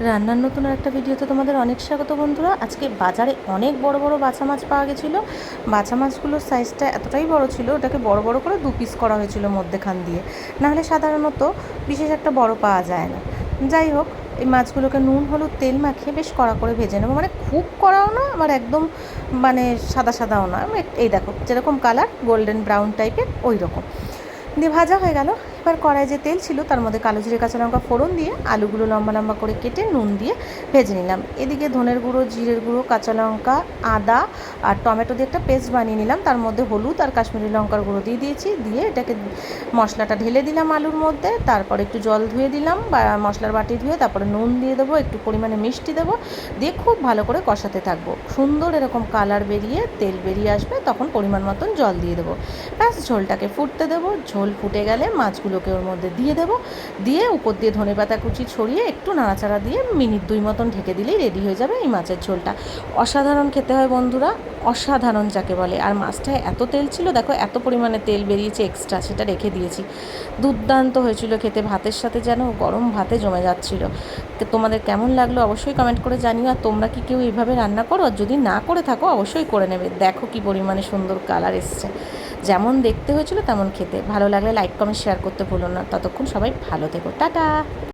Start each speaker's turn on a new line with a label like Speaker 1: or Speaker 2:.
Speaker 1: রান্নার নতুন একটা ভিডিওতে তোমাদের অনেক স্বাগত বন্ধুরা। আজকে বাজারে অনেক বড় বড় বাছা মাছ পাওয়া গেছিলো। বাছা মাছগুলোর সাইজটা এতটাই বড় ছিল, ওটাকে বড় বড় করে 2 পিস করা হয়েছিল মধ্যেখান দিয়ে, নাহলে সাধারণত বিশেষ একটা বড় পাওয়া যায় না। যাই হোক, এই মাছগুলোকে নুন হলুদ তেল মাখিয়ে বেশ কড়া করে ভেজে নেবো, মানে খুব কড়াও না আবার একদম মানে সাদা সাদাও না, এই দেখো যেরকম কালার গোল্ডেন ব্রাউন টাইপের ওই রকম দিয়ে ভাজা হয়ে গেল। এবার কড়ায় যে তেল ছিল তার মধ্যে কালো জিরে কাঁচা লঙ্কা ফোড়ন দিয়ে আলুগুলো লম্বা লম্বা করে কেটে নুন দিয়ে ভেজে নিলাম। এদিকে ধনের গুঁড়ো জিরের গুঁড়ো কাঁচা লঙ্কা আদা আর টমেটো দিয়ে একটা পেস্ট বানিয়ে নিলাম, তার মধ্যে হলুদ আর কাশ্মীরি লঙ্কার গুঁড়ো দিয়ে দিয়েছি, দিয়ে এটাকে মশলাটা ঢেলে দিলাম আলুর মধ্যে, তারপর একটু জল ধুয়ে দিলাম বা মশলার বাটি ধুয়ে, তারপরে নুন দিয়ে দেবো, একটু পরিমাণে মিষ্টি দেবো, দিয়ে খুব ভালো করে কষাতে থাকবো। সুন্দর এরকম কালার বেরিয়ে তেল বেরিয়ে আসবে তখন পরিমাণ মতন জল দিয়ে দেবো। ব্যাস ঝোলটাকে ফুটতে দেবো। ঝোল ফুটে গেলে মাছগুলোকে ওর মধ্যে দিয়ে দেবো, দিয়ে উপর দিয়ে ধনেপাতা কুচি ছড়িয়ে একটু নাড়াচাড়া দিয়ে মিনিট 2 মতন ঢেকে দিলেই রেডি হয়ে যাবে এই মাছের ঝোলটা। অসাধারণ খেতে হয় বন্ধুরা, অসাধারণ যাকে বলে। আর মাছটায় এত তেল ছিল, দেখো এত পরিমাণে তেল বেরিয়েছে এক্সট্রা, সেটা রেখে দিয়েছি। দুর্দান্ত হয়েছিল খেতে, ভাতের সাথে যেন গরম ভাতে জমে যাচ্ছিল। তো তোমাদের কেমন লাগলো অবশ্যই কমেন্ট করে জানিও। আর তোমরা কি কেউ এইভাবে রান্না করো? আর যদি না করে থাকো অবশ্যই করে নেবে। দেখো কি পরিমাণে সুন্দর কালার এসছে, যেমন দেখতে হয়েছিল তেমন খেতে। ভালো লাগলে লাইক কমেন্ট শেয়ার করতে ভুলো না। ততক্ষণ সবাই ভালো থেকো, টাটা।